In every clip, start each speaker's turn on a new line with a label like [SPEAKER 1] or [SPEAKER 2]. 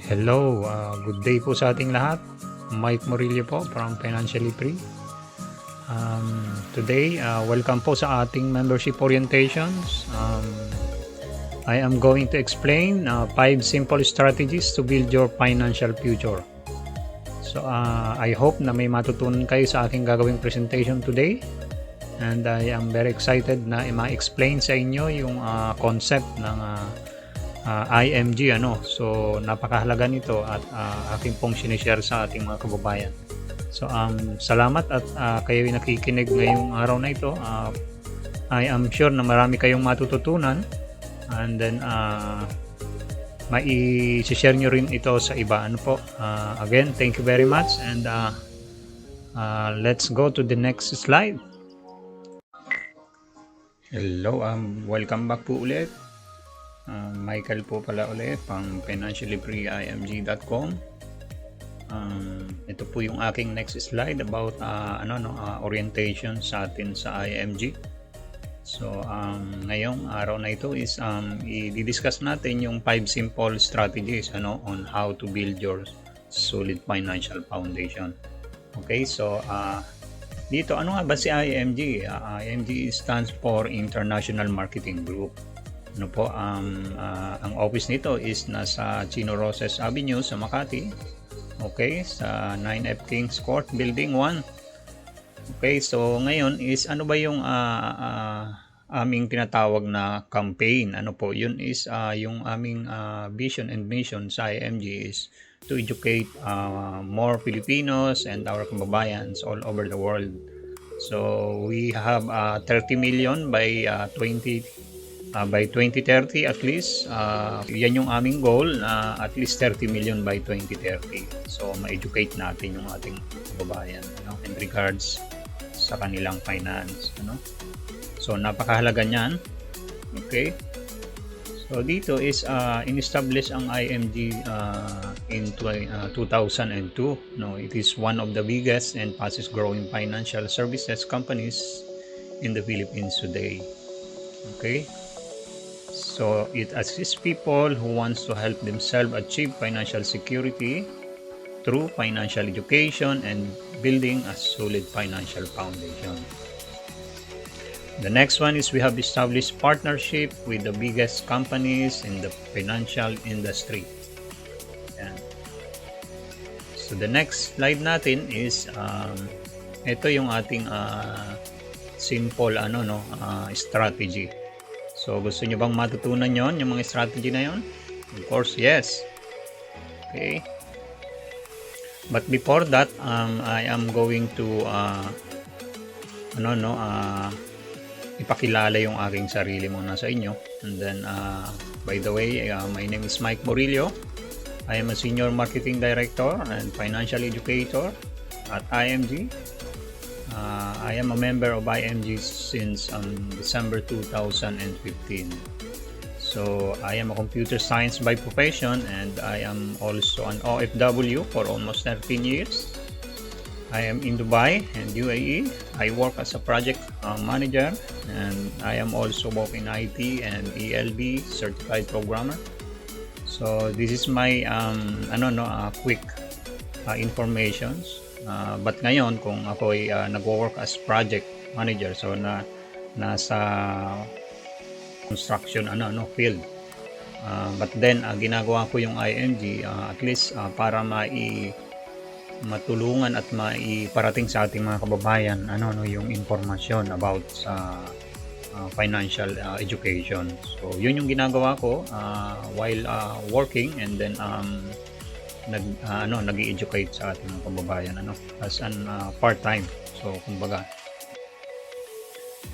[SPEAKER 1] Hello, good day po sa ating lahat. Mike Murillo po from Financially Free. Today, welcome po sa ating membership orientations. I am going to explain 5 simple strategies to build your financial future. So, I hope na may matutunan kayo sa aking gagawing presentation today. And I am very excited na ma-explain sa inyo yung concept ng IMG so napakahalaga nito at aking pong sinishare sa ating mga kababayan. So salamat at kayo nakikinig ngayong araw na ito. I am sure na marami kayong matututunan and then mai-share nyo rin ito sa iba. Again, thank you very much and let's go to the next slide. Hello, welcome back po ulit. Michael po pala ulit pang financiallyfreeimg.com. Ito po yung aking next slide about orientation sa atin sa IMG. So ngayong araw na ito is i-discuss natin yung 5 simple strategies on how to build your solid financial foundation. Okay, so dito ano nga ba si IMG? IMG stands for International Marketing Group. Ang office nito is nasa Chino Roses Avenue sa Makati. Okay, sa 9F Kings Court Building 1. Okay, so ngayon is ano ba yung aming tinatawag na campaign? Yun is yung aming vision and mission sa IMG is to educate more Filipinos and our kababayans all over the world. So we have 30 million by 2030 at least. Yan yung aming goal, at least 30 million by 2030. So ma-educate natin yung ating kababayan in regards sa kanilang finance. So napakahalaga niyan. Okay, so dito is in-establish ang IMG in 2002. It is one of the biggest and fastest growing financial services companies in the Philippines today. Okay, so it assists people who wants to help themselves achieve financial security through financial education and building a solid financial foundation. The next one is we have established partnership with the biggest companies in the financial industry. Yan. So the next slide natin is ito yung ating simple strategy. So gusto nyo bang matutunan yon yung mga strategy na yon? Of course, yes. Okay. But before that, I am going to ipakilala yung aking sarili muna sa inyo. And then, by the way, my name is Mike Murillo. I am a Senior Marketing Director and Financial Educator at IMG. I am a member of IMG since December 2015. So I am a computer science by profession and I am also an OFW for almost 13 years. I am in Dubai and UAE. I work as a project manager and I am also both in IT and ELB certified programmer. So this is my quick informations. But ngayon kung ako ay nag-work as project manager, so nasa construction field. But then ginagawa ko yung IMG at least para matulungan at maiparating sa ating mga kababayan yung informasyon about sa financial education. So yun yung ginagawa ko while working and then nag-i-educate sa ating mga kababayan as an part-time. So kumbaga,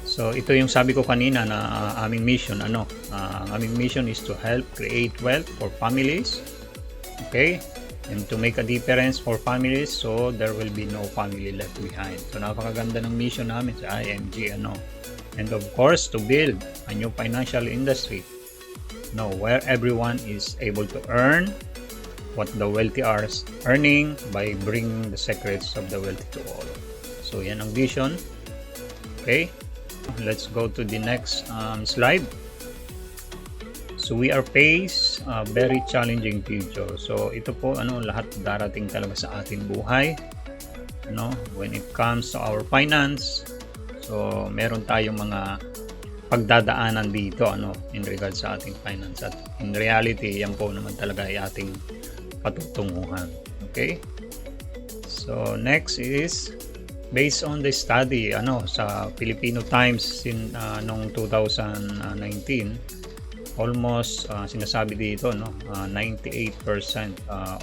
[SPEAKER 1] so ito yung sabi ko kanina na aming mission aming mission is to help create wealth for families, okay, and to make a difference for families so there will be no family left behind. So napakaganda ng mission namin sa IMG and of course to build a new financial industry where everyone is able to earn what the wealthy are earning by bringing the secrets of the wealthy to all. So yan ang vision. Okay, let's go to the next slide. So we are faced a very challenging future. So ito po lahat darating talaga sa ating buhay. When it comes to our finance, so meron tayong mga pagdadaanan dito in regards sa ating finance, at in reality yan po naman talaga ay ating patutunguhan. Okay, so next is based on the study sa Filipino Times noong 2019, almost sinasabi dito 98%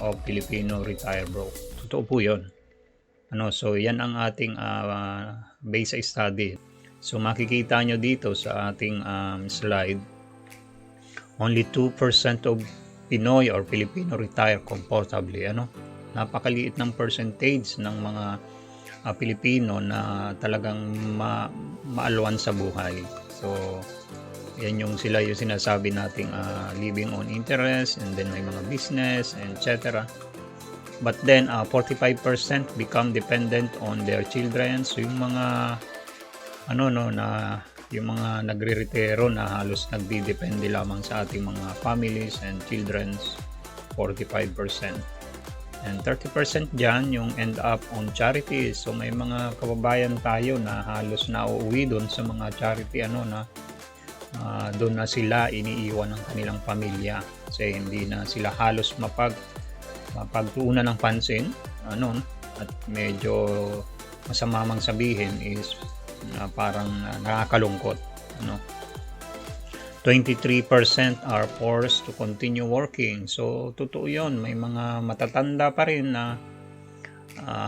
[SPEAKER 1] of Filipino retire broke. Totoo po yun. So yan ang ating base study. So makikita nyo dito sa ating slide, only 2% of Pinoy or Filipino retire comfortably. Napakaliit ng percentage ng mga Pilipino na talagang maalwan sa buhay. So yan yung sinasabi nating living on interest, and then may mga business, etc. But then 45% become dependent on their children. So yung mga yung mga nagre-retiro na halos nagdidepende lamang sa ating mga families and children's, 45%. And 30% dyan yung end up on charities. So may mga kababayan tayo na halos nauuwi doon sa mga charity doon na sila iniiwan ng kanilang pamilya kasi hindi na sila halos mapagtuunan ng pansin at medyo masama mang sabihin is parang nakakalungkot. 23% are forced to continue working. So totoo yun, may mga matatanda pa rin na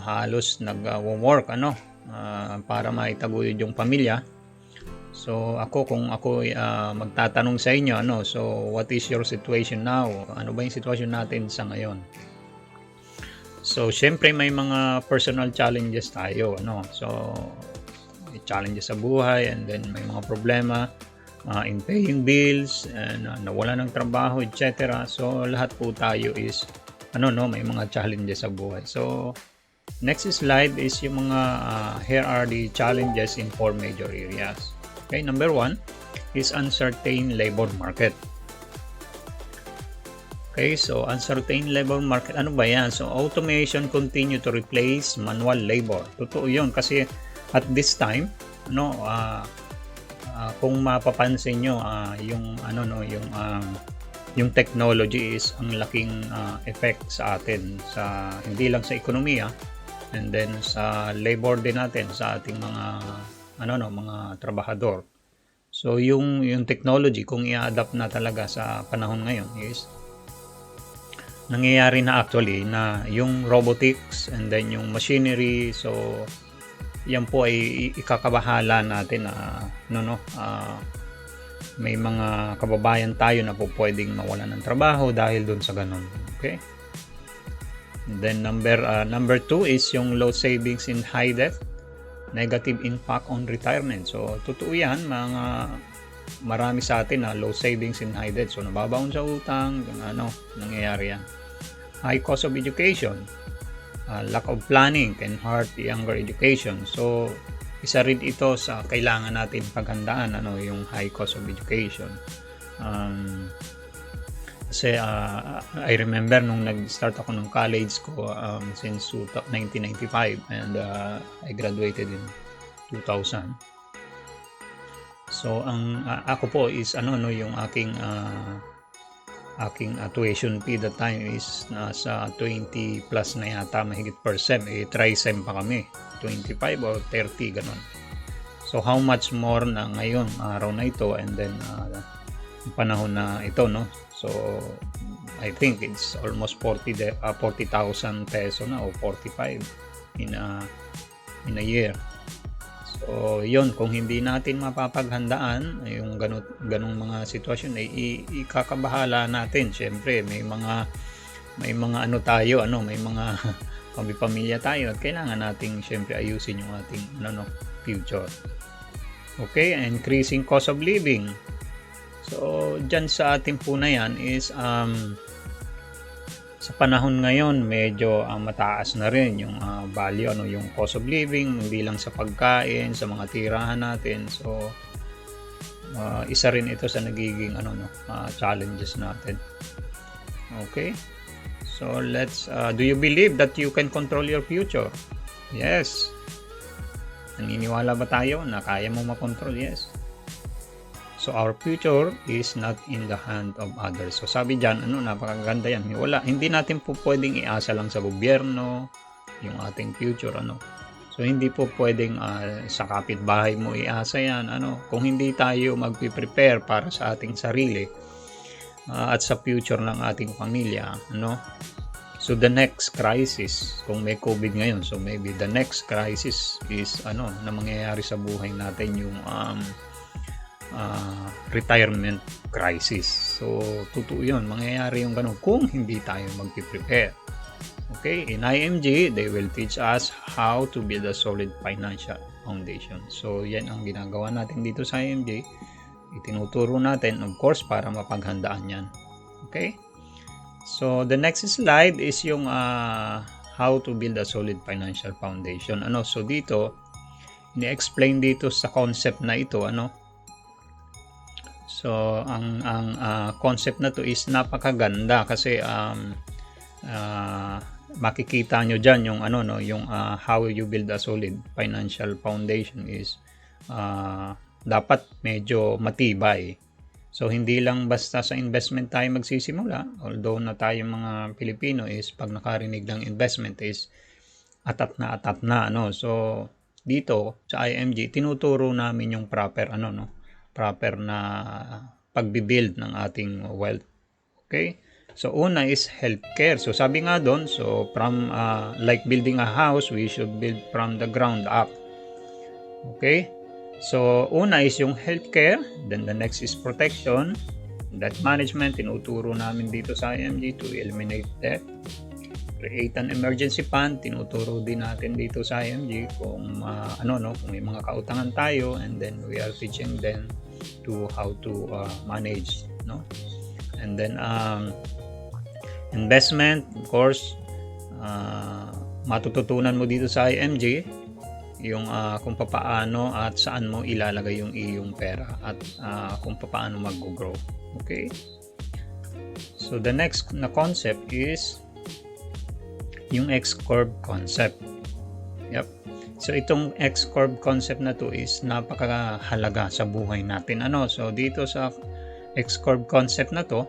[SPEAKER 1] halos nag-work para maitaguyod yung pamilya. So kung ako magtatanong sa inyo so what is your situation now? Ano ba yung sitwasyon natin sa ngayon? So syempre may mga personal challenges tayo so may challenges sa buhay, and then may mga problema in paying bills, and nawala ng trabaho, etc. So lahat po tayo is may mga challenges sa buhay. So next slide is yung mga here are the challenges in 4 major areas. Okay, number 1 is uncertain labor market. Okay, so uncertain labor market, ano ba yan? So automation continue to replace manual labor. Totoo yun kasi at this time kung mapapansin nyo yung technology is ang laking effect sa atin, sa hindi lang sa ekonomiya, and then sa labor din natin, sa ating mga mga trabahador. So yung technology kung i-adapt na talaga sa panahon ngayon is nangyayari na actually na yung robotics and then yung machinery. So yan po ay ikakabahala natin na may mga kababayan tayo na po pwedeng mawalan ng trabaho dahil dun sa ganun. Okay? And then number 2 is yung low savings in high debt, negative impact on retirement. So totoo yan, marami sa atin na low savings in high debt. So nababaon sa utang, nangyayari yan. High cost of education, lack of planning can hurt younger education. So isa rin ito sa kailangan natin paghandaan yung high cost of education. Kasi I remember nung nag-start ako ng college ko since 1995, and I graduated in 2000. So ako po is yung aking tuition fee that time is nasa 20 plus na yata, mahigit per sem. Tri-sem pa kami, 25 or 30 ganun. So how much more na ngayon araw na ito, and then panahon na ito so I think it's almost 40,000 peso na o 45 in a year. So yun, kung hindi natin mapapaghandaan yung ganong mga sitwasyon, ikakabahala natin. Syempre may mga tayo may mga pamilya tayo, at kailangan nating syempre ayusin yung ating future. Okay, increasing cost of living. So dyan sa ating po na yan is sa panahon ngayon medyo mataas na rin yung value, yung cost of living, hindi lang sa pagkain, sa mga tirahan natin. So Isa rin ito sa nagiging challenges natin. Okay, so let's do you believe that you can control your future? Yes. Naniniwala ba tayo na kaya mo makontrol? Yes. So our future is not in the hand of others. So sabi diyan, napakaganda yan. Hindi natin po pwedeng iasa lang sa gobyerno yung ating future, So hindi po pwedeng sa kapitbahay mo iasa yan, kung hindi tayo magpe-prepare para sa ating sarili at sa future ng ating pamilya, So the next crisis, kung may COVID ngayon, so maybe the next crisis is na mangyayari sa buhay natin yung retirement crisis. So totoo yun, mangyayari yung ganun kung hindi tayo magpe-prepare. Okay, in IMG, they will teach us how to build a solid financial foundation. So yan ang ginagawa natin dito sa IMG. Itinuturo natin, of course, para mapaghandaan yan. Okay, so the next slide is yung how to build a solid financial foundation. So dito ni-explain dito sa concept na ito, So ang concept na to is napakaganda kasi makikita nyo dyan yung yung how you build a solid financial foundation is dapat medyo matibay. So hindi lang basta sa investment tayo magsisimula, although na tayo mga Pilipino is pag nakarinig ng investment is atat na So dito sa IMG tinuturo namin yung proper proper na pagbi-build ng ating wealth. Okay? So una is healthcare. So sabi nga doon, so from like building a house, we should build from the ground up. Okay? So una is yung healthcare, then the next is protection, debt management. Tinuturo namin dito sa IMG to eliminate debt. Create an emergency fund. Tinuturo din natin dito sa IMG kung kung may mga kautangan tayo, and then we are teaching them to how to manage, and then investment, of course, matututunan mo dito sa IMG yung kung paano at saan mo ilalagay yung iyong pera at kung paano mag-grow. Okay? So the next na concept is yung X-curve concept. Yep. So itong X-curve concept na to is napakahalaga sa buhay natin. So dito sa X-curve concept na to,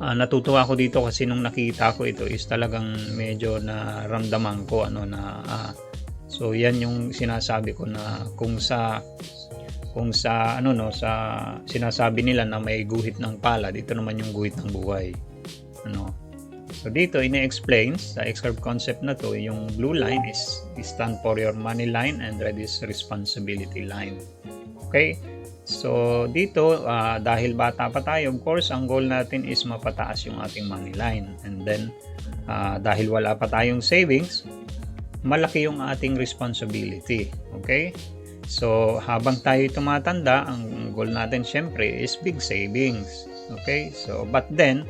[SPEAKER 1] natutuwa ako dito kasi nung nakita ko ito is talagang medyo naramdaman ko so yan yung sinasabi ko na kung sa sa sinasabi nila na may guhit ng palad, ito naman yung guhit ng buhay. So dito ine-explain sa X-curve concept na to, yung blue line is stand for your money line and red is responsibility line. Okay? So dito dahil bata pa tayo, of course ang goal natin is mapataas yung ating money line, and then dahil wala pa tayong savings, malaki yung ating responsibility. Okay, so habang tayo tumatanda, ang goal natin syempre is big savings. Okay, so but then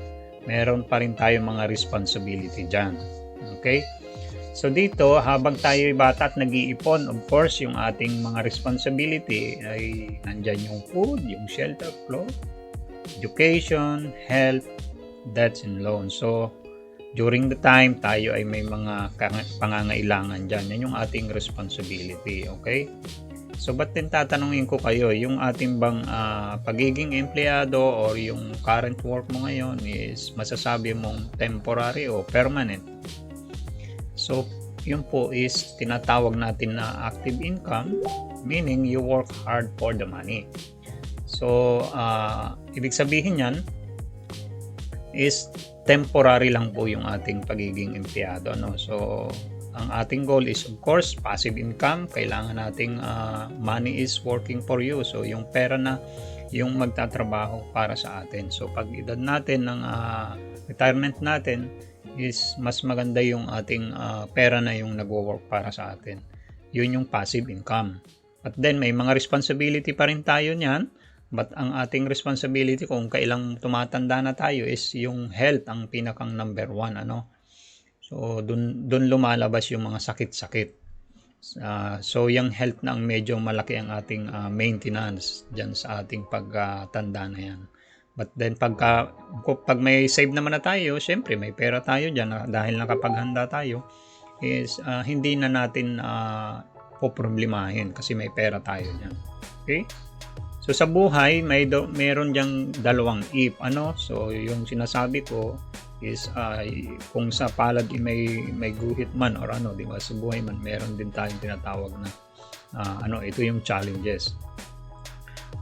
[SPEAKER 1] meron pa rin tayong mga responsibility dyan. Okay, so dito, habang tayo bata at nag-iipon, of course, yung ating mga responsibility ay nandyan yung food, yung shelter, clothes, education, health, debts, and loans. So, during the time, tayo ay may mga pangangailangan dyan. Yan yung ating responsibility. Okay? So, ba't din tatanungin ko kayo, yung ating bang pagiging empleyado or yung current work mo ngayon is masasabi mong temporary o permanent? So, yun po is tinatawag natin na active income, meaning you work hard for the money. So, ibig sabihin yan is temporary lang po yung ating pagiging empleyado. So, ang ating goal is of course passive income. Kailangan nating money is working for you. So, yung pera na yung magtatrabaho para sa atin. So, pag edad natin ng retirement natin, is mas maganda yung ating pera na yung nagwo-work para sa atin. Yun yung passive income. But then may mga responsibility pa rin tayo niyan. But ang ating responsibility kung kailang tumatanda na tayo is yung health ang pinakang number one. So dun lumalabas yung mga sakit-sakit. So yung health na ang medyo malaki ang ating maintenance dyan sa ating pagtanda na yan. But then pag may save naman na tayo, syempre may pera tayo dyan dahil nakapaghanda tayo, is hindi na natin poproblemahin kasi may pera tayo dyan. Okay? So sa buhay, meron diyang dalawang if. So yung sinasabi ko is kung sa palad may guhit man or di ba, sa buhay man meron din tayong tinatawag na ito yung challenges.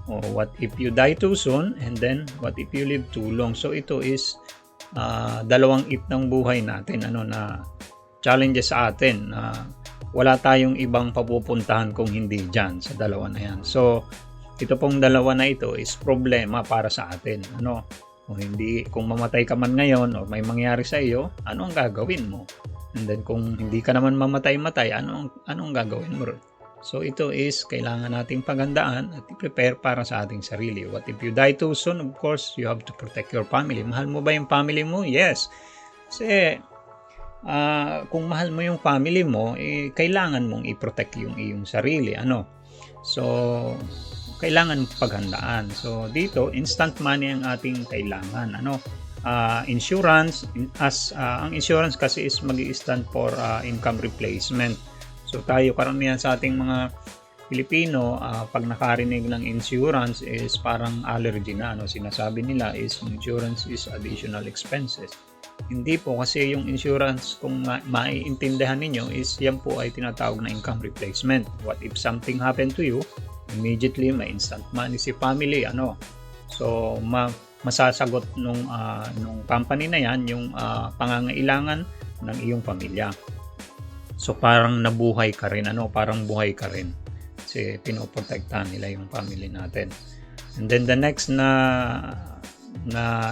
[SPEAKER 1] What if you die too soon, and then what if you live too long? So ito is dalawang if ng buhay natin, na challenges sa atin, wala tayong ibang papupuntahan kung hindi dyan sa dalawa na yan. So ito pong dalawa na ito is problema para sa atin. Kung mamatay ka man ngayon o may mangyari sa iyo, ano ang gagawin mo? And then kung hindi ka naman mamatay-matay, anong gagawin mo? So ito is kailangan nating paghandaan at i-prepare para sa ating sarili. What if you die too soon? Of course, you have to protect your family. Mahal mo ba yung family mo? Yes. Kasi kung mahal mo yung family mo, kailangan mong i-protect yung iyong sarili. So kailangan paghandaan. So dito, instant money ang ating kailangan. Insurance, ang insurance kasi is mag-i-stand for income replacement. So tayo, karamihan sa ating mga Pilipino, pag nakarinig ng insurance is parang allergy na. Sinasabi nila is insurance is additional expenses. Hindi po, kasi yung insurance, kung maiintindihan ninyo, is yan po ay tinatawag na income replacement. What if something happened to you? Immediately may instant money si family. So masasagot nung company na yan yung pangangailangan ng iyong pamilya. So parang nabuhay ka rin, parang buhay ka rin kasi pinoprotektahan nila yung family natin. And then the next na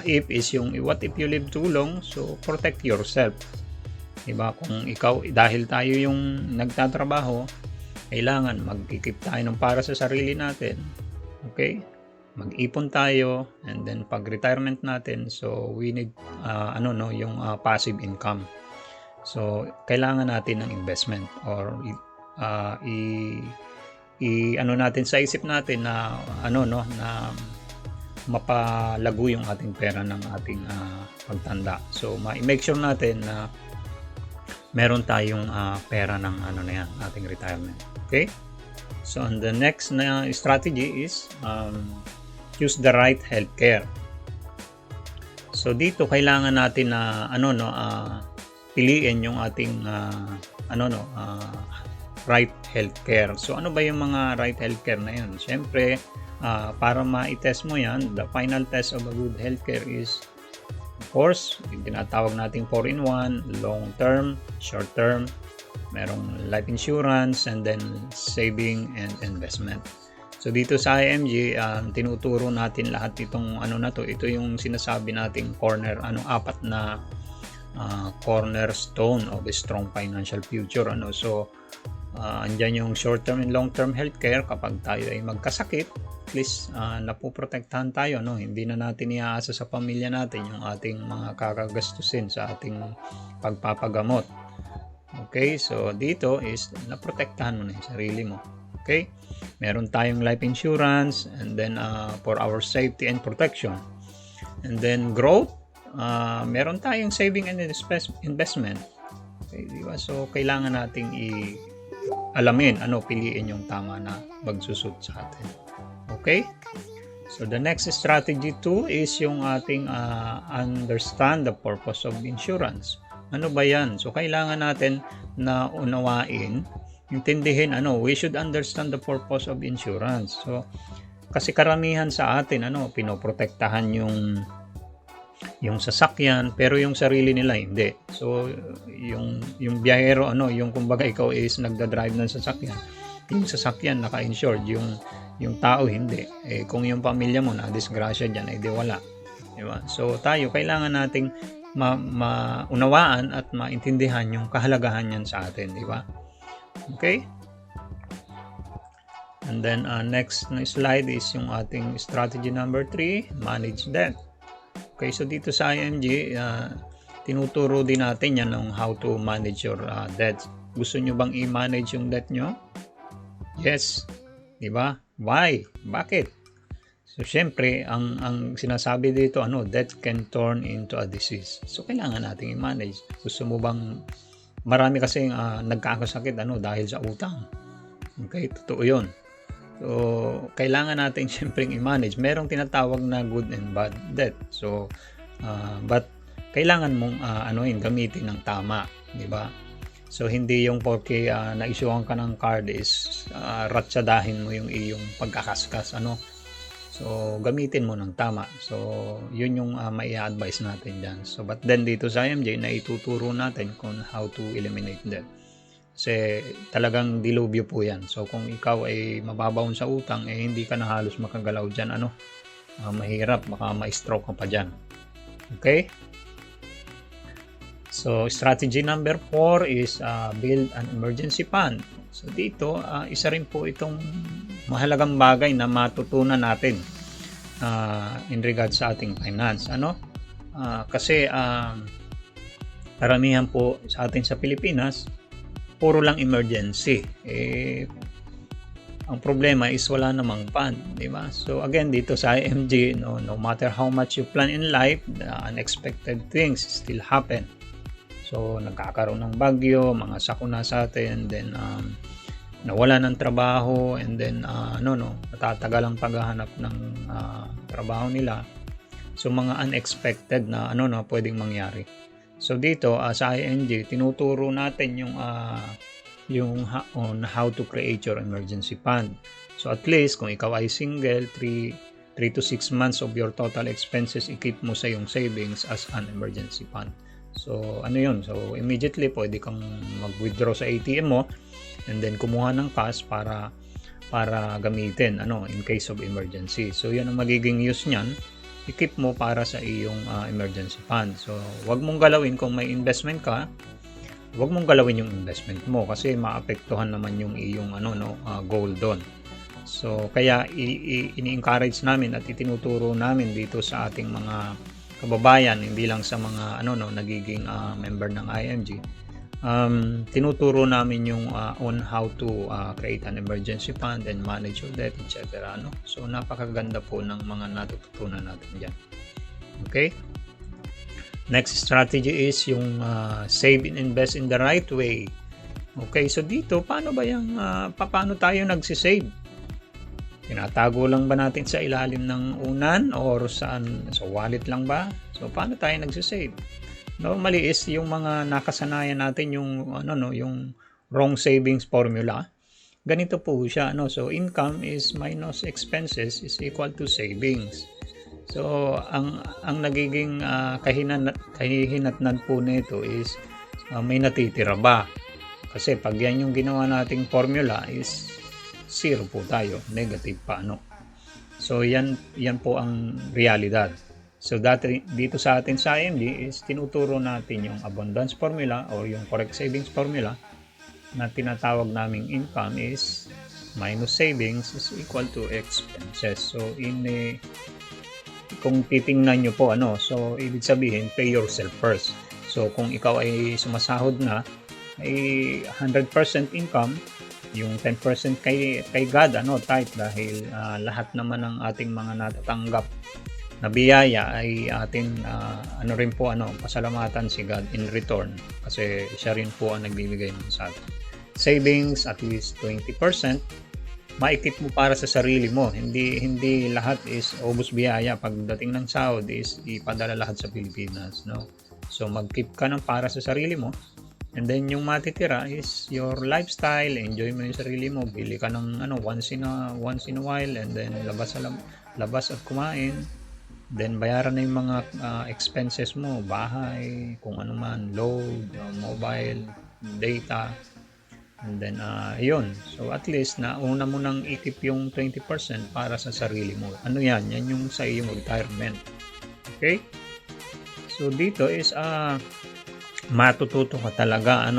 [SPEAKER 1] if is yung what if you live too long? So protect yourself, diba? Kung ikaw, dahil tayo yung nagtatrabaho, kailangan mag-ikip tayo ng para sa sarili natin. Okay? Mag-ipon tayo, and then pag retirement natin, so we need yung passive income. So kailangan natin ng investment or natin sa isip natin na na mapalago yung ating pera ng ating pagtanda. So ma-make sure natin na meron tayong pera ng ating retirement. Okay? So on the next na strategy is choose the right healthcare. So dito kailangan natin na piliin yung ating right healthcare. So ano ba yung mga right healthcare na yan? Siyempre, para ma-test mo yan, the final test of a good healthcare is, of course, yung tinatawag nating 4-in-1, long term, short term, merong life insurance, and then saving and investment. So dito sa IMG, tinuturo natin lahat itong ito yung sinasabi nating apat na cornerstone of a strong financial future. So andyan yung short term and long term healthcare. Kapag tayo ay magkasakit, at least napoprotektahan tayo, hindi na natin iaasa sa pamilya natin yung ating mga kakagastusin sa ating pagpapagamot. Okay, so dito is naprotektahan mo na yung sarili mo. Okay, meron tayong life insurance, and then for our safety and protection. And then growth, meron tayong saving and investment. Okay, diba? So kailangan nating alamin, piliin yung tama na magsusut sa atin. Okay? So the next strategy 2 is yung ating understand the purpose of insurance. Ano ba yan? So kailangan natin na unawain, intindihin, we should understand the purpose of insurance. So kasi karamihan sa atin, pinoprotektahan yung sasakyan, pero yung sarili nila hindi. So yung biyahero, yung kumbaga ikaw is nagda-drive ng sasakyan, yung sasakyan naka-insured, yung tao hindi. Kung yung pamilya mo na disgrasya diyan, di wala. Diba? So tayo kailangan nating maunawaan at maintindihan yung kahalagahan niyan sa atin, di ba? Okay? And then next na slide is yung ating strategy number 3, manage debt. Okay, so dito sa IMG, tinuturo din natin yan ng how to manage your debt. Gusto nyo bang i-manage yung debt nyo? Yes. Di ba? Why? Bakit? So, syempre, ang sinasabi dito, debt can turn into a disease. So, kailangan nating i-manage. Gusto mo bang, marami kasi nagkakasakit dahil sa utang. Okay? Totoo yun. So, kailangan natin syempre i-manage. Merong tinatawag na good and bad debt. So, but kailangan mong gamitin ng tama. Di ba? So, hindi yung porque na-issuean ka ng card is ratsadahin mo yung iyong pagkakaskas. So, gamitin mo ng tama. So, yun yung mai-advise natin dyan. So, but then dito sa IMJ, na ituturo natin kung how to eliminate debt. Kasi talagang dilubyo po yan. So, kung ikaw ay mababaon sa utang, hindi ka na halos makagalaw dyan. Mahirap, baka ma-stroke ka pa dyan. Okay? So, strategy number 4 is build an emergency fund. So, dito, isa rin po itong mahalagang bagay na matutunan natin in regards sa ating finance. Kasi karamihan po sa atin sa Pilipinas, puro lang emergency. Ang problema is wala namang fund, di ba? So again, dito sa IMG, no matter how much you plan in life, the unexpected things still happen. So nagkakaroon ng bagyo, mga sakuna sa atin, then nawala ng trabaho, and then natatagal ang paghahanap ng trabaho nila. So mga unexpected na pwedeng mangyari. So dito sa ING, tinuturo natin yung on how to create your emergency fund. So at least kung ikaw ay single, 3 to 6 months of your total expenses i-keep mo sa yung savings as an emergency fund. So yun? So immediately pwede kang mag-withdraw sa ATM mo and then kumuha ng cash para gamitin in case of emergency. So yan ang magiging use niyan. I-keep mo para sa iyong emergency fund. So wag mong galawin kung may investment ka. Wag mong galawin yung investment mo kasi maapektuhan naman yung iyong goal doon. So kaya ini-encourage namin at itinuturo namin dito sa ating mga kababayan, hindi lang sa mga nagiging member ng IMG. Tinuturo namin yung on how to create an emergency fund and manage your debt, etc. So napakaganda po ng mga natututunan natin dyan. Okay? Next strategy is yung save and invest in the right way. Okay, so dito paano tayo nagsisave? Tinatago lang ba natin sa ilalim ng unan or sa wallet lang ba? So paano tayo nagsisave? Normally is yung mga nakasanayan natin yung yung wrong savings formula. Ganito po siya, So income is minus expenses is equal to savings. So ang nagiging kahihinatnan po nito is may natitira ba? Kasi pag yan yung ginawa nating formula is zero po tayo, negative pa So yan po ang realidad. So dito sa atin sa IMG is tinuturo natin yung abundance formula or yung correct savings formula na tinatawag naming income is minus savings is equal to expenses. So kung titingnan nyo po so ibig sabihin pay yourself first. So kung ikaw ay sumasahod na ay 100% income, yung 10% kay God tithe dahil lahat naman ng ating mga natatanggap na biyaya ay atin rin po pasalamatan si God in return kasi siya rin po ang nagbibigay ng sa atin. Savings at least 20%, maikip mo para sa sarili mo. Hindi lahat is ubos biyaya. Pagdating ng sahod is ipadala lahat sa Pilipinas, So mag-keep ka ng para sa sarili mo. And then yung matitira is your lifestyle, enjoy mo yung sarili mo, bili ka ng once in a while, and then labas at kumain. Then bayaran na yung mga expenses mo, bahay, kung ano man, load, mobile, data. And then yun. So at least nauna mo nang ikip yung 20% para sa sarili mo. Yan yung sa iyong retirement. Okay? So dito is matututo ka talaga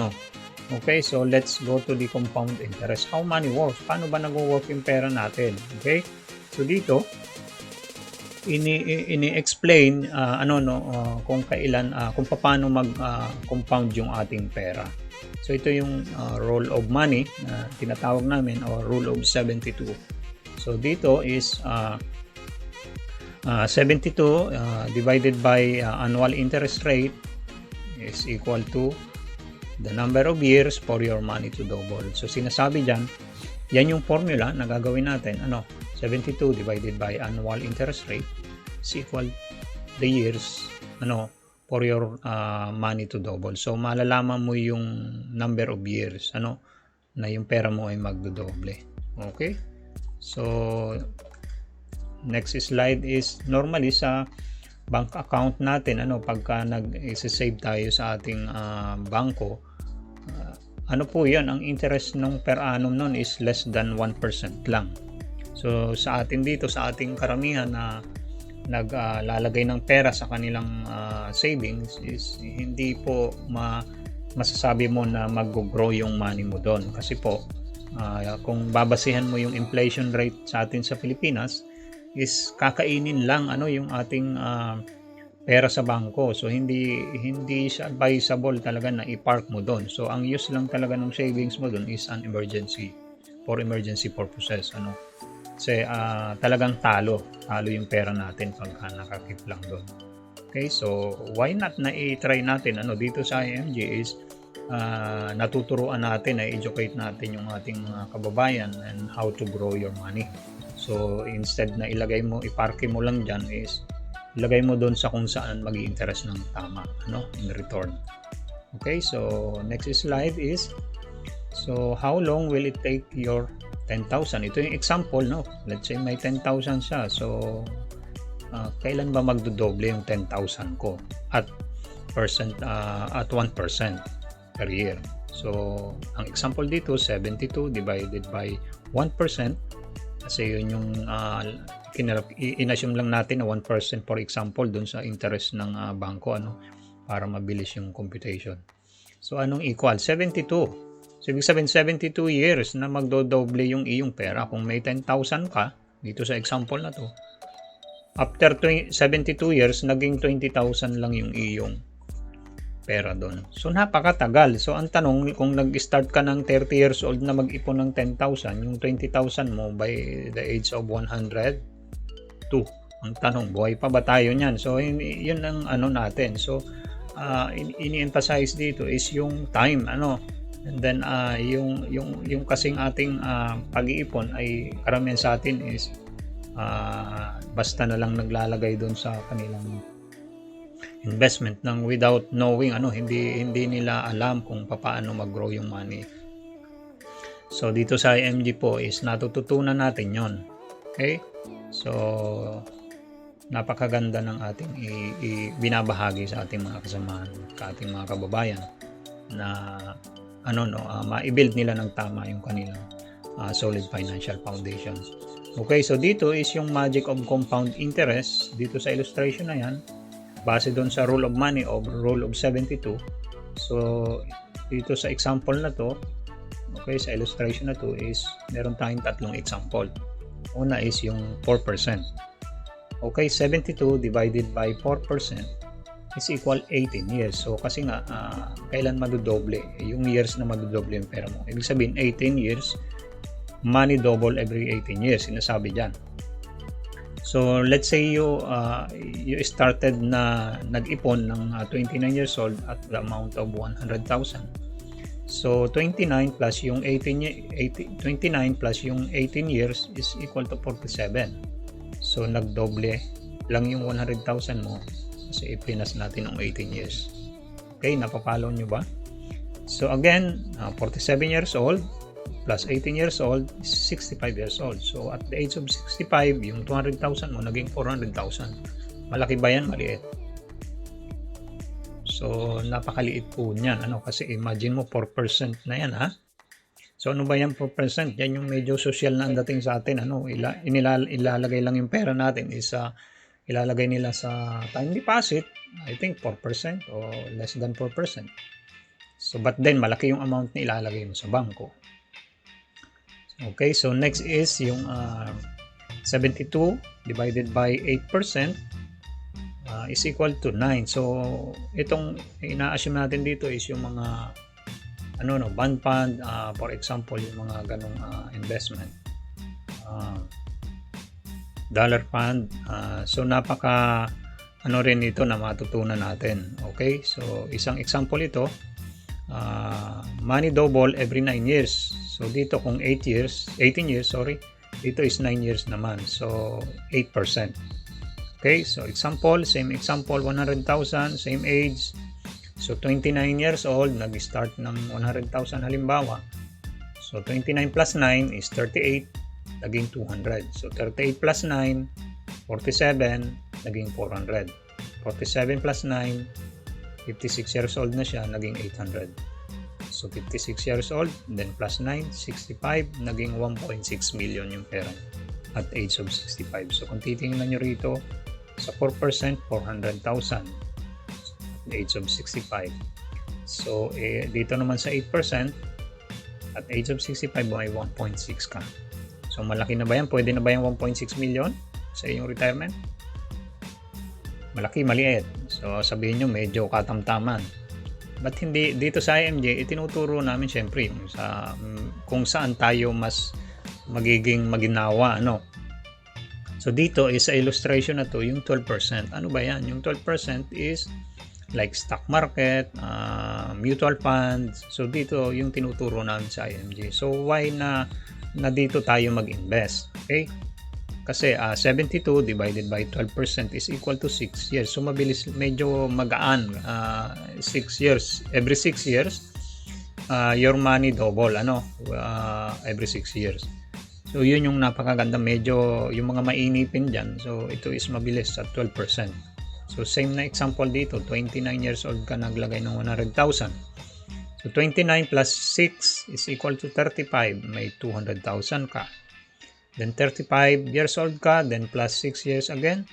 [SPEAKER 1] Okay, so let's go to the compound interest. How money works? Paano ba nag-work yung pera natin? Okay? So dito ini-explain kung kailan kung paano mag-compound yung ating pera. So ito yung rule of money na tinatawag namin or rule of 72. So dito is 72 divided by annual interest rate is equal to the number of years for your money to double. So sinasabi dyan, yan yung formula na gagawin natin. 72 divided by annual interest rate is equal the years for your money to double. So malalaman mo yung number of years na yung pera mo ay magdodoble. Okay? So next slide is normally sa bank account natin pagka nag-save tayo sa ating bangko, po yan, ang interest ng per annum nun is less than 1% lang. So sa atin dito, sa ating karamihan na naglalagay ng pera sa kanilang savings is hindi po masasabi mo na mag-grow yung money mo doon. Kasi po, kung babasihan mo yung inflation rate sa atin sa Pilipinas, is kakainin lang yung ating pera sa bangko. So hindi siya advisable talaga na i-park mo doon. So ang use lang talaga ng savings mo doon is an emergency, for emergency purposes. Kasi talagang talo yung pera natin pagka nakakip lang doon. Okay, so why not na i-try natin dito sa IMG is natuturuan natin, educate natin yung ating mga kababayan and how to grow your money. So instead na ilagay mo, iparke mo lang dyan, is ilagay mo doon sa kung saan mag-i-interest ng tama in return. Okay, so next slide is, so how long will it take your 10,000? Ito yung example, let's say may 10,000 siya. So kailan ba magdodoble yung 10,000 ko at 1% per year? So ang example dito, 72 divided by 1%, kasi yun yung in-assume lang natin na 1% for example dun sa interest ng bangko para mabilis yung computation. So anong equal? 72. So ibig sabihin 72 years na magdodoble yung iyong pera. Kung may 10,000 ka dito sa example na to, after 72 years naging 20,000 lang yung iyong pera doon. So napakatagal. So ang tanong, kung nag-start ka ng 30 years old na mag-ipon ng 10,000, yung 20,000 mo by the age of 102. Ang tanong, buhay pa ba tayo niyan? So yun ang natin. So ini-emphasize dito is yung time and then yung kasing ating pag-iipon ay karamihan sa atin is basta na lang naglalagay doon sa kanilang investment nang without knowing hindi nila alam kung paano mag-grow yung money. So dito sa IMG po is natututunan natin yon. Okay, so napakaganda ng ating binabahagi sa ating mga kasamahan, sa ating mga kababayan na ma-build nila ng tama yung kanilang solid financial foundations. Okay, so dito is yung magic of compound interest dito sa illustration na yan, base doon sa rule of money o rule of 72. So dito sa example na to, okay, sa illustration na to is meron tayong tatlong example. Una is yung 4%. Okay, 72 divided by 4% is equal 18 years. So kasi nga kailan madodoble yung years na madodoble yung pera mo? Ibig sabihin 18 years, money double every 18 years, sinasabi diyan. So let's say you started na nag-ipon ng 29 years old at the amount of 100,000. So 29 plus yung 29 plus yung 18 years is equal to 47. So nagdoble lang yung 100,000 mo kasi ipinas natin ng 18 years. Okay, napapalo nyo ba? So again, 47 years old plus 18 years old is 65 years old. So at the age of 65, yung 200,000 mo naging 400,000. Malaki ba yan? Maliit. So napakaliit po niyan. Kasi imagine mo 4% na yan, ha? So ano ba yan 4%? Yan yung medyo social na ang dating sa atin. Ilalagay lang yung pera natin is ilalagay nila sa time deposit, I think 4% o less than 4%. So but then malaki yung amount na ilalagay mo sa bangko. Okay, so next is yung 72 divided by 8% is equal to 9. So itong ina-assume natin dito is yung mga bond fund, for example yung mga ganong investment, dollar fund. So napaka rin ito na matutunan natin. Okay, so isang example ito, money double every 9 years. So dito kung 18 years, dito is 9 years naman, so 8%. Okay, so same example, 100,000, same age. So 29 years old, nag-start ng 100,000 halimbawa. So 29 plus 9 is 38, naging 200. So 38 plus 9, 47, naging 400. 47 plus 9, 56 years old na siya, naging 800. So 56 years old, then plus 9, 65, naging 1.6 million yung pera at age of 65. So kung titingnan nyo rito, sa 4%, 400,000 age of 65. So dito naman sa 8%, at age of 65, may 1.6 ka. So malaki na ba yan? Pwede na ba yung 1.6 million sa iyong retirement? Malaki, maliit. So sabihin nyo, medyo katamtaman. But hindi, dito sa IMJ, itinuturo namin syempre sa kung saan tayo mas magiging maginawa, So dito is sa illustration na to, yung 12%. Ano ba yan? Yung 12% is like stock market, mutual funds. So dito yung tinuturo namin sa IMJ. So why na dito tayo mag-invest? Okay? Kasi 72 divided by 12% is equal to 6 years. So mabilis, medyo magaan. 6 years. Every 6 years, your money double. Every 6 years. So yun yung napakaganda. Medyo yung mga mainipin dyan. So ito is mabilis at 12%. So same na example dito. 29 years old ka, naglagay ng 100,000. So 29 plus 6 is equal to 35. May 200,000 ka. Then 35 years old ka, then plus 6 years again,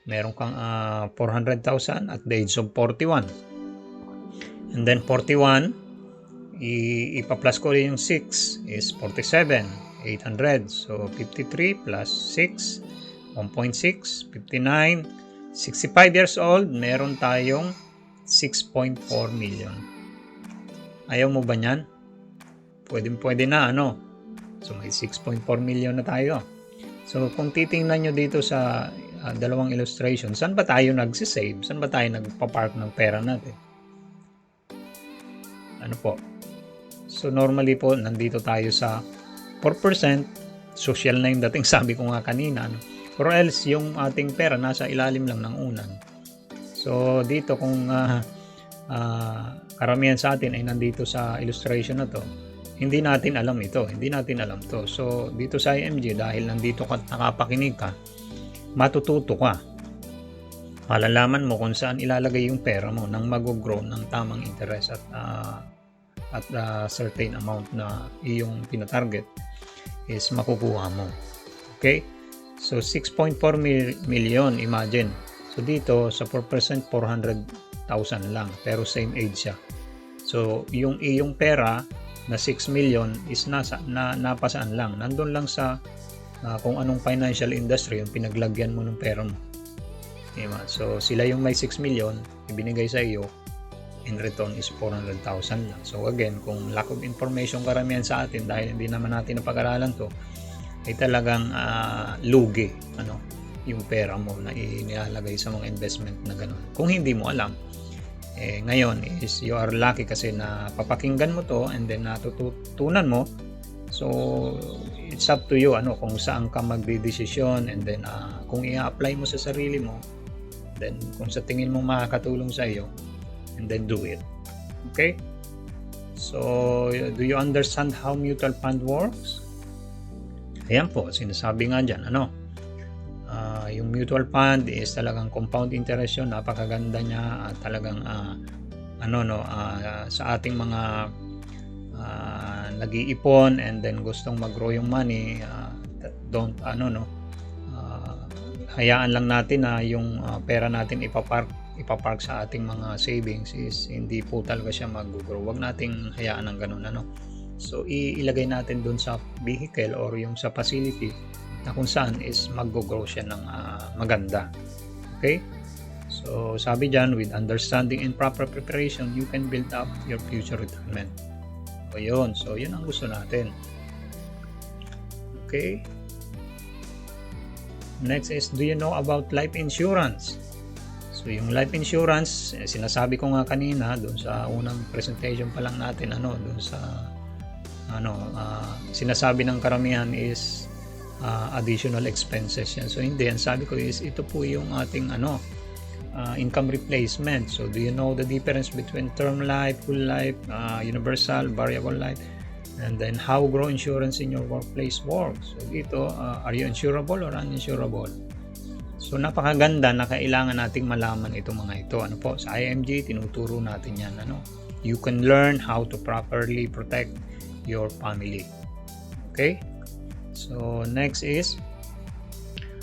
[SPEAKER 1] meron kang 400,000 at the age of 41. And then 41, ipa-plus ko rin yung 6 is 47, 800. So 53 plus 6, 1.6, 59, 65 years old, meron tayong 6.4 million. Ayaw mo ba niyan? Pwede na, So may 6.4 million na tayo. So kung titingnan nyo dito sa dalawang illustration, saan ba tayo nagsisave? Saan ba tayo nagpa-park ng pera natin? Ano po? So normally po, nandito tayo sa 4%. Social na yung dating sabi ko nga kanina. Or else, yung ating pera nasa ilalim lang ng unan. So dito kung karamihan sa atin ay nandito sa illustration na to, hindi natin alam ito, hindi natin alam to. So dito sa IMG, dahil nandito ka, nakapakinig ka, matututo ka. Malalaman mo kung saan ilalagay yung pera mo nang mag-grow ng tamang interest at certain amount na iyong pinatarget is makukuha mo. Okay? So 6.4 million, imagine. So dito sa 4%, 400,000 lang, pero same age siya. So yung iyong pera na 6 million is napasaan lang. Nandun lang sa kung anong financial industry yung pinaglagyan mo ng pera mo. Diba? So sila yung may 6 million, ibinigay sa iyo, in return is 400,000 lang. So again, kung lack of information karamihan sa atin dahil hindi naman natin napag-aralan to, ay talagang lugi yung pera mo na inilalagay sa mga investment na gano'n. Kung hindi mo alam, ngayon is you are lucky kasi na papakinggan mo to and then natutunan mo. So it's up to you kung saan ka magdedesisyon, and then kung i-apply mo sa sarili mo, then kung sa tingin mo makakatulong sa iyo, and then do it. Okay? So do you understand how mutual fund works? Ayan po, sinasabi nga dyan, yung mutual fund is talagang compound interest yun, napakaganda niya, talagang sa ating mga nag-iipon and then gustong mag-grow yung money, hayaan lang natin na yung pera natin ipapark sa ating mga savings is hindi po talaga siya mag-grow. Wag nating hayaan ng ganun. So ilagay natin dun sa vehicle or yung sa facility na kung saan is mag-grow siya ng maganda. Okay? So, sabi dyan, with understanding and proper preparation, you can build up your future retirement. So, yun. So, yun ang gusto natin. Okay? Next is, do you know about life insurance? So, yung life insurance, sinasabi ko nga kanina, doon sa unang presentation pa lang natin, doon sa, sinasabi ng karamihan is, additional expenses yan. So, hindi. Ang sabi ko is, ito po yung ating, income replacement. So, do you know the difference between term life, whole life, universal, variable life, and then how grow insurance in your workplace works? So, dito, are you insurable or uninsurable? So, napakaganda na kailangan nating malaman itong mga ito. Ano po, sa IMG, tinuturo natin yan. You can learn how to properly protect your family. Okay? So, next is,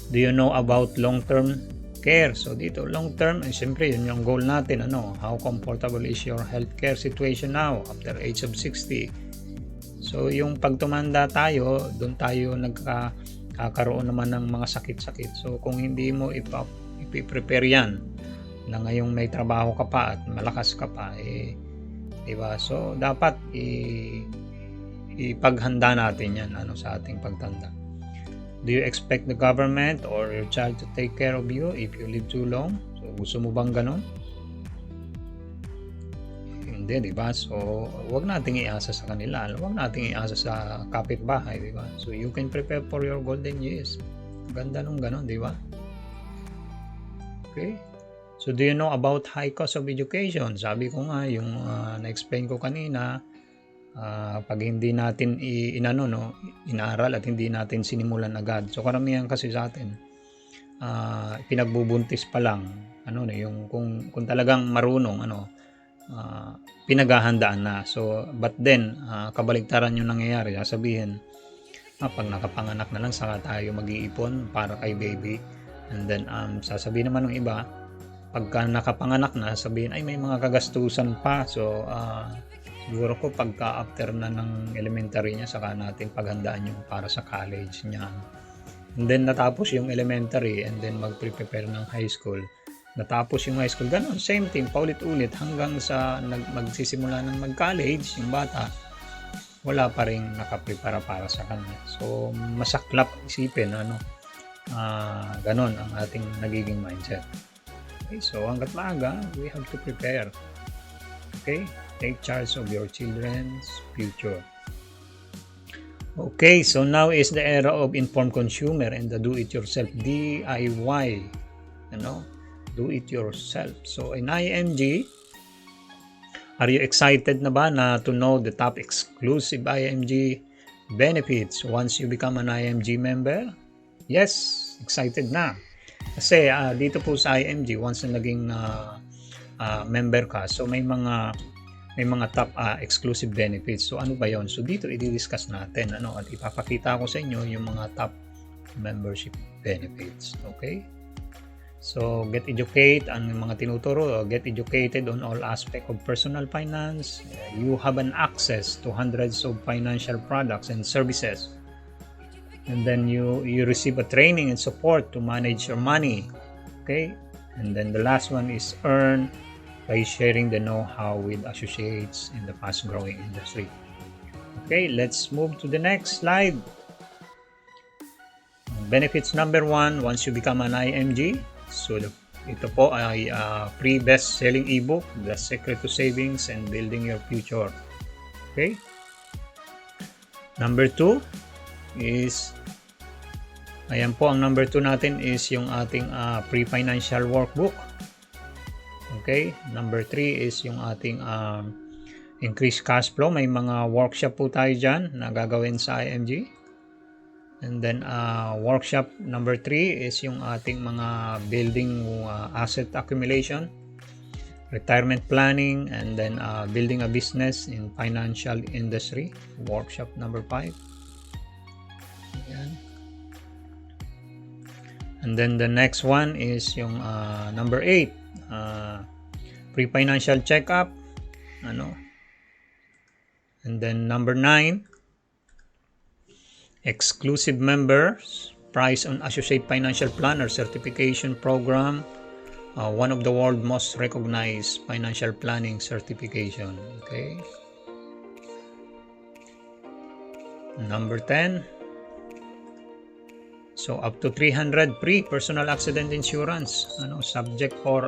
[SPEAKER 1] do you know about long-term care? So, dito, long-term, siyempre, yun yung goal natin. How comfortable is your healthcare situation now after age of 60? So, yung pag tumanda tayo, doon tayo kakaroon naman ng mga sakit-sakit. So, kung hindi mo ipiprepare yan na ngayong may trabaho ka pa at malakas ka pa, diba? So, dapat ipaghanda natin yan sa ating pagtanda. Do you expect the government or your child to take care of you if you live too long? So, gusto mo bang ganon? Hindi, diba? So, wag nating iasa sa kanila. Wag nating iasa sa kapitbahay, diba? So, you can prepare for your golden years. Ganda nung ganon, diba? Okay? So, do you know about high cost of education? Sabi ko nga, yung na-explain ko kanina, pag hindi natin inaral at hindi natin sinimulan agad. So, karamihan kasi sa atin, pinagbubuntis pa lang. Yung kung talagang marunong, pinaghahandaan na. So, but then, kabaligtaran yung nangyayari. Sasabihin, pag nakapanganak na lang, saka tayo mag-iipon para kay baby. And then, sasabihin naman ng iba, pagka nakapanganak na, sabihin, ay may mga kagastusan pa. So, siguro ko pagka after na ng elementary niya, saka natin paghandaan yung para sa college niya. And then, natapos yung elementary and then mag-prepare ng high school. Natapos yung high school, ganun, same thing, paulit-ulit hanggang sa magsisimula ng mag-college, yung bata, wala pa rin nakaprepara para sa kanya. So, masaklap isipin, ganun ang ating nagiging mindset. Okay, so hanggat maaga, we have to prepare. Okay, take charge of your children's future. Okay, so now is the era of informed consumer and the do-it-yourself, DIY, do it yourself. So in IMG, are you excited na ba to know the top exclusive IMG benefits once you become an IMG member? Yes, excited na. Kasi dito po sa IMG, once na naging member ka, so may mga top exclusive benefits. So ano ba yon? So dito i-discuss natin at ipapakita ko sa inyo yung mga top membership benefits. Okay? So, get educated, ang mga tinuturo, get educated on all aspects of personal finance. You have an access to hundreds of financial products and services. And then you receive a training and support to manage your money. Okay? And then the last one is earn by sharing the know-how with associates in the fast-growing industry. Okay, let's move to the next slide. Benefits number 1, once you become an IMG, so ito po ay free best-selling ebook, The Secret to Savings and Building Your Future. Okay? Number 2 is, ayan po, ang number 2 natin is yung ating free financial workbook. Okay? Number 3 is yung ating increased cash flow. May mga workshop po tayo dyan na gagawin sa IMG. And then workshop number 3 is yung ating mga building asset accumulation, retirement planning, and then building a business in financial industry, workshop number 5. Ayan. And then the next one is yung number 8, free financial checkup, and then number 9, exclusive members prize on Associate Financial Planner Certification Program, one of the world's most recognized financial planning certification. Okay. Number 10. So up to 300 free personal accident insurance, subject for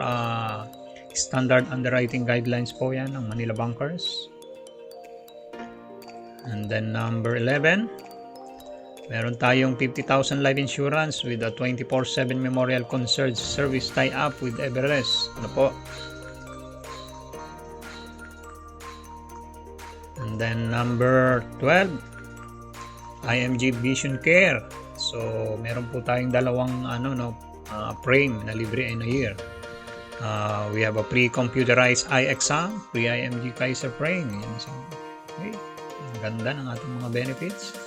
[SPEAKER 1] standard underwriting guidelines po yan ng Manila Bankers. And then number 11, meron tayong 50,000 life insurance with a 24/7 memorial concierge service tie-up with Everest. Ano po? And then number 12, IMG Vision Care. So, meron po tayong dalawang frame na libre in a year. We have a pre-computerized eye exam, pre-IMG Kaiser frame. Okay. Ang ganda ng ating mga benefits.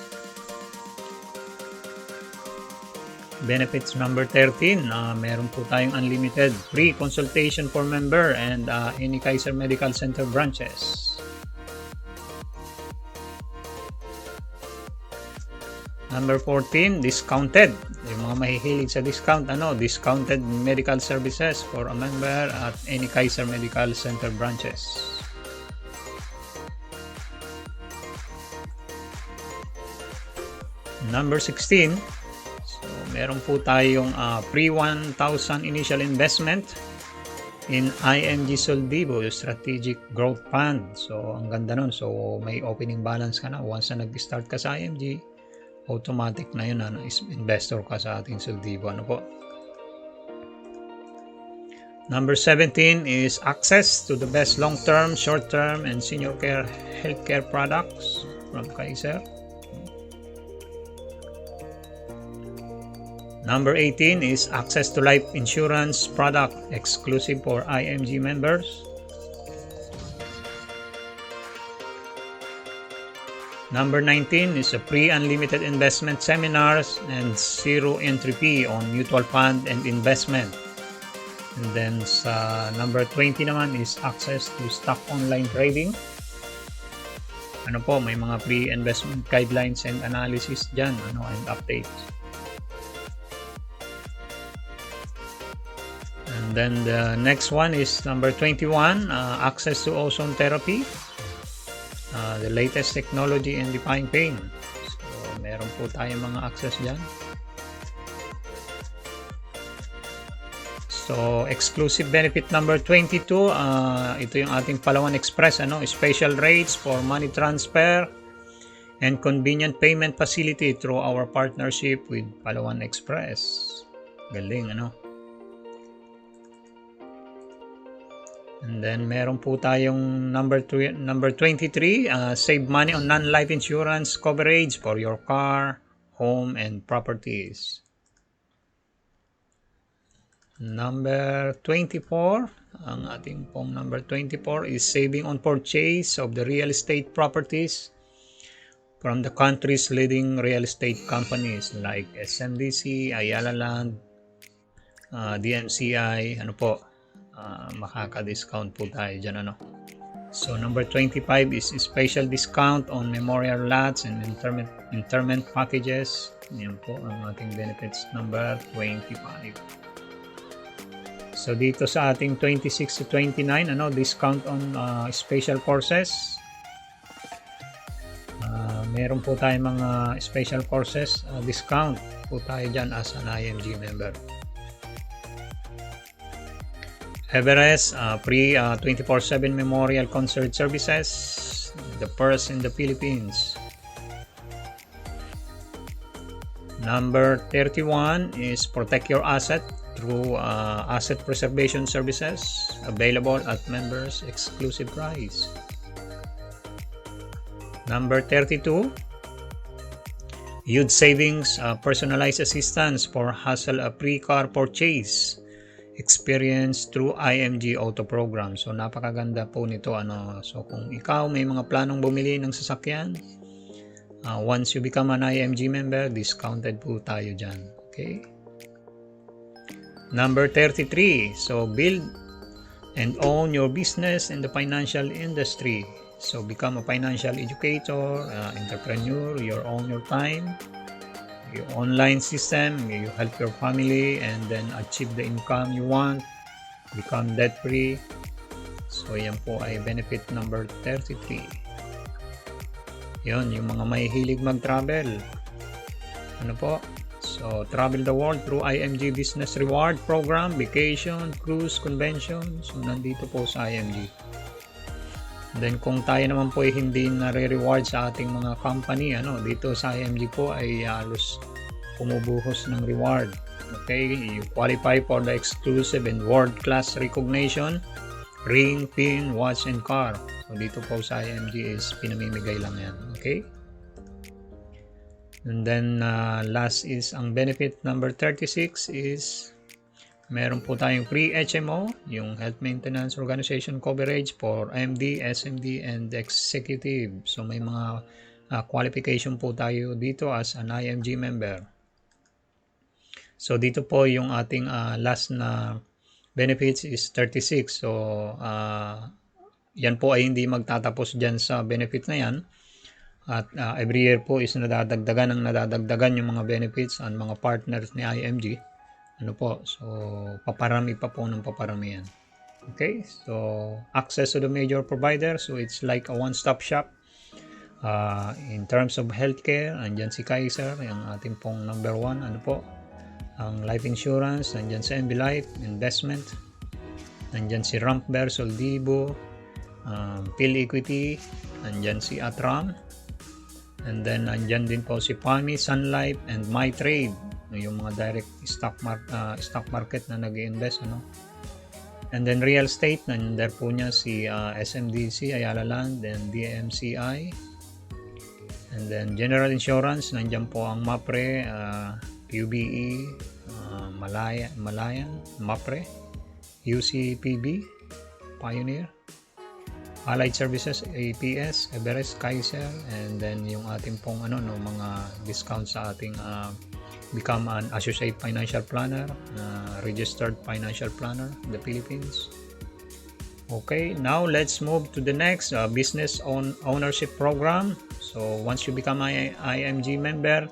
[SPEAKER 1] Benefits number 13, meron po tayong unlimited free consultation for member and any Kaiser Medical Center branches. Number 14, discounted. Yung mga mahihilig sa discount, discounted medical services for a member at any Kaiser Medical Center branches. Number 16, so meron po tayong free 1,000 initial investment in IMG Soldivo Strategic Growth Fund. So ang ganda nun. So may opening balance ka na once na nag-start ka sa IMG. Automatic na yun investor ka sa ating Soldivo. Ano po? Number 17 is access to the best long-term, short-term, and senior care healthcare products from Kaiser. Number 18 is access to life insurance product exclusive for IMG members. Number 19 is a free unlimited investment seminars and zero entry fee on mutual fund and investment. And then sa number 20 naman is access to stock online trading. May mga free investment guidelines and analysis dyan, and updates. And then the next one is number 21, access to ozone therapy. The latest technology in defying pain. So, meron po tayong mga access dyan. So, exclusive benefit number 22, ito yung ating Palawan Express, special rates for money transfer and convenient payment facility through our partnership with Palawan Express. Galing, And then meron po tayong number 23, save money on non-life insurance coverage for your car, home, and properties. Number 24, ang ating pong number 24 is saving on purchase of the real estate properties from the country's leading real estate companies like SMDC, Ayala Land, DMCI, makaka-discount po tayo dyan, So number 25 is special discount on memorial lots and interment packages. Yan po ang ating benefits number 25. So dito sa ating 26 to 29, discount on special courses. Meron po tayong mga special courses, discount po tayo dyan as an IMG member. Everest, free 24/7 memorial concert services, the first in the Philippines. Number 31 is protect your asset through asset preservation services available at members exclusive price. Number 32, youth savings, personalized assistance for hassle-free car purchase experience through IMG Auto Program. So napakaganda po nito, So kung ikaw may mga planong bumili ng sasakyan, once you become an IMG member, discounted po tayo dyan. Okay? Number 33, so build and own your business in the financial industry. So become a financial educator, entrepreneur, you own your time. Yung online system, you help your family and then achieve the income you want, become debt-free. So, yan po ay benefit number 33. Yun, yung mga may hilig mag-travel. Ano po? So, travel the world through IMG Business Reward Program, vacation, cruise, convention. So, nandito po sa IMG. Then kung tayo naman po ay hindi nare-reward sa ating mga company, dito sa IMG po ay halos pumubuhos ng reward. Okay, you qualify for the exclusive and world-class recognition, ring, pin, watch, and car. So dito po sa IMG is pinamimigay lang yan. Okay? And then last is ang benefit number 36 is meron po tayong free HMO, yung Health Maintenance Organization coverage for MD, SMD, and Executive. So may mga qualification po tayo dito as an IMG member. So dito po yung ating last na benefits is 36. So yan po ay hindi magtatapos dyan sa benefits na yan. At every year po is nadadagdagan yung mga benefits ang mga partners ni IMG. So paparami pa po ng paparami yan. Okay, so access to the major provider, so it's like a one-stop shop in terms of healthcare. Andyan si Kaiser, yung ating pong number 1, ang life insurance, andyan sa MB Life Investment, andyan si Rampber, Soldibo, Phil Equity, andyan si Atram, and then andyan din po si PAMI, Sun Life, and MyTrade, yung mga direct stock market na nag-i-invest, and then real estate, nandiyan po niya si SMDC, Ayala Land, and DMCI, and then general insurance, nandiyan po ang MAPRE, QBE, Malayan, MAPRE, UCPB, Pioneer, Allied Services, APS, Everest, Kaiser, and then yung ating pong mga discount sa ating become an associate financial planner, registered financial planner in the Philippines. Okay, now let's move to the next business ownership program. So once you become IMG member,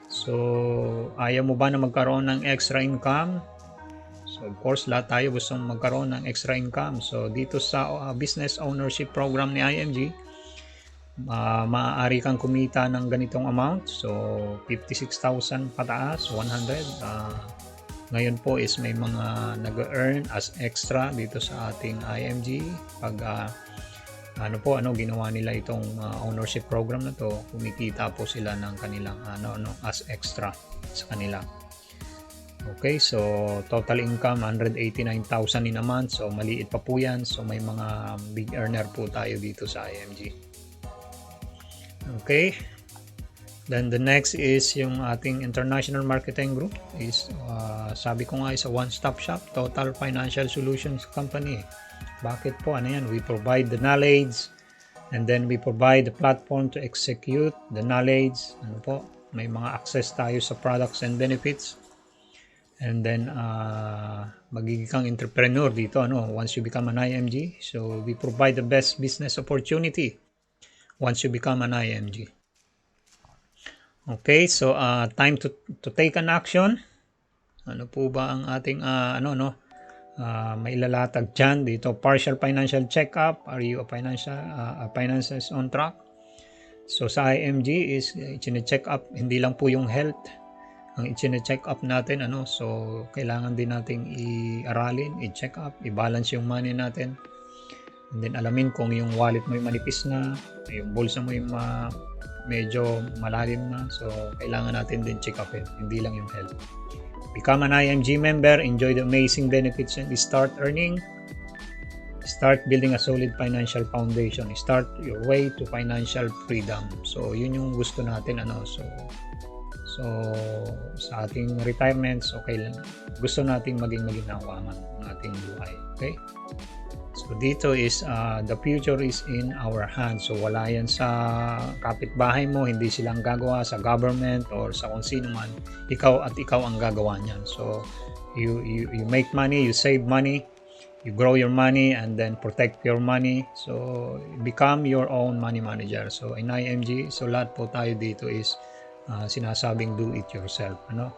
[SPEAKER 1] so ayaw mo ba na magkaroon ng extra income? So of course, lahat tayo gusto magkaroon ng extra income. So dito sa business ownership program ni IMG, maaari kang kumita ng ganitong amount. So 56,000 pataas, 100. Ngayon po is may mga nag-earn as extra dito sa ating IMG pag ginawa nila itong ownership program na to, kumikita po sila ng kanilang as extra sa kanila. Okay, so total income 189,000 in a month. So maliit pa po yan. So may mga big earner po tayo dito sa IMG. Okay, then the next is yung ating international marketing group is sabi ko nga is a one-stop shop, total financial solutions company. Bakit po? We provide the knowledge and then we provide the platform to execute the knowledge. May mga access tayo sa products and benefits, and then magiging kang entrepreneur dito once you become an IMG. So we provide the best business opportunity once you become an IMG. Okay, so time to take an action. Ano po ba ang ating mailalatag dyan dito? Partial financial check-up. Are you finances on track? So sa IMG is i-check up hindi lang po yung health ang i-check up natin, so kailangan din nating i-aralin, i-check up, i-balance yung money natin. And then alamin kung yung wallet mo yung manipis na, yung bulsa mo yung medyo malalim na. So kailangan natin din check up hindi lang yung health. Become an IMG member, enjoy the amazing benefits, and start earning. Start building a solid financial foundation. Start your way to financial freedom. So yun yung gusto natin, So sa ating retirements, okay lang. Gusto nating maging maginhawa ang ating buhay. Okay? So dito is the future is in our hands. So wala yan sa kapitbahay mo, hindi silang gagawa sa government or sa kung sino man. Ikaw ang gagawa niyan. So you make money, you save money, you grow your money, and then protect your money. So become your own money manager. So in IMG, so lahat po tayo dito is sinasabing do it yourself, ano.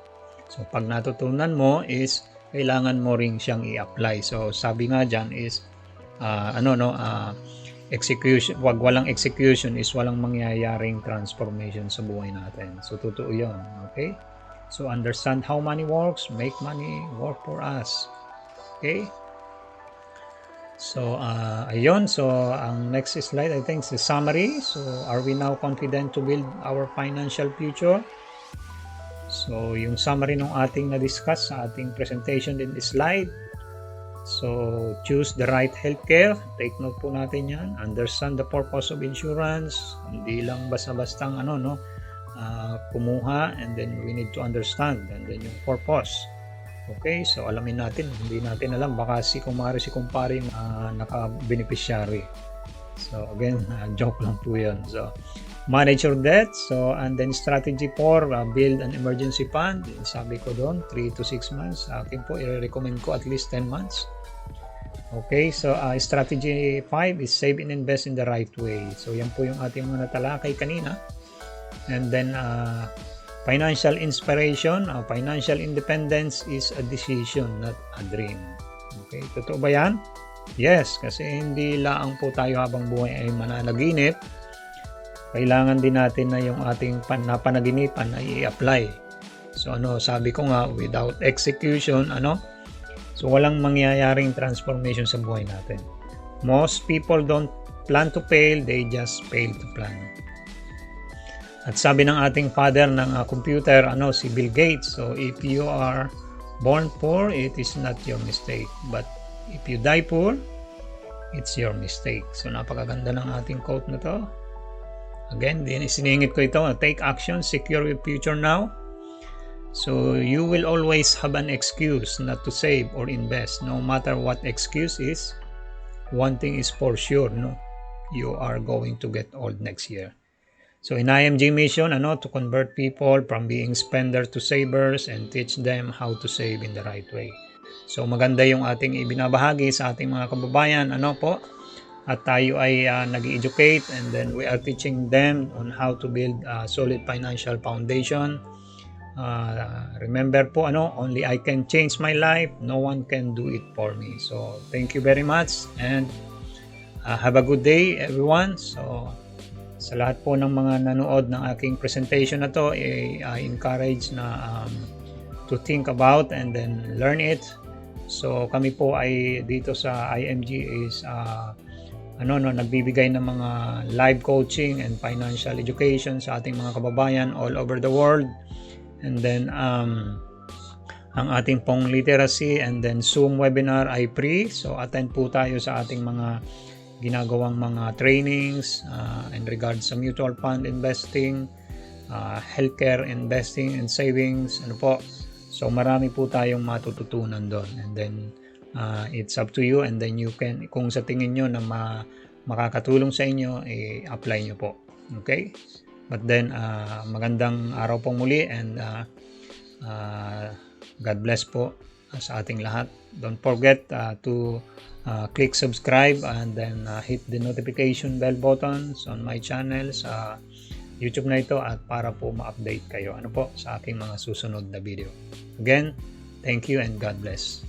[SPEAKER 1] So pag natutunan mo is kailangan mo ring siyang i-apply. So sabi nga diyan is execution, wag walang execution is walang mangyayaring transformation sa buhay natin. So totoo 'yon, okay? So understand how money works, make money work for us. Okay? So ayun, so ang next slide I think is summary. So are we now confident to build our financial future? So yung summary ng ating na-discuss sa ating presentation din slide. So choose the right healthcare. Take note po natin yan. Understand the purpose of insurance. Hindi lang basta-bastang kumuha, and then we need to understand and then yung purpose. Okay, so alamin natin, hindi natin alam, baka si kumpare naka-beneficiary. So again, joke lang po yun. So manage your debt. So and then strategy 4, build an emergency fund. Sabi ko doon 3 to 6 months. Sa akin po i-recommend ko at least 10 months. Okay, so strategy 5 is save and invest in the right way. So yan po yung ating mga natalakay kanina. And then financial inspiration, financial independence is a decision, not a dream. Okay, totoo ba yan? Yes, kasi hindi laang po tayo habang buhay ay mananaginip. Kailangan din natin na yung ating panaginipan ay i-apply. So sabi ko nga, without execution, so walang mangyayaring transformation sa buhay natin. Most people don't plan to fail, they just fail to plan. At sabi ng ating father ng computer, si Bill Gates, so if you are born poor, it is not your mistake. But if you die poor, it's your mistake. So napakaganda ng ating quote na to. Again, siningit ko ito, take action, secure your future now. So you will always have an excuse not to save or invest. No matter what excuse is, one thing is for sure, you are going to get old next year. So in IMG mission, to convert people from being spender to savers and teach them how to save in the right way. So maganda yung ating ibinabahagi sa ating mga kababayan, po. At tayo ay nag-educate, and then we are teaching them on how to build a solid financial foundation. Remember po, only I can change my life, no one can do it for me. So thank you very much, and have a good day everyone. So sa lahat po ng mga nanood ng aking presentation na to, I encourage na to think about and then learn it. So kami po ay dito sa IMG is nagbibigay ng mga live coaching and financial education sa ating mga kababayan all over the world. And then ang ating pong literacy and then Zoom webinar ay free. So attend po tayo sa ating mga ginagawang mga trainings in regards sa mutual fund investing, healthcare investing and savings, So marami po tayong matututunan doon, and then it's up to you, and then you can, kung sa tingin nyo na makakatulong sa inyo, apply nyo po. Okay? But then magandang araw pong muli, and God bless po sa ating lahat. Don't forget to click subscribe and then hit the notification bell buttons on my channel sa YouTube na ito, at para po ma-update kayo sa aking mga susunod na video. Again, thank you and God bless.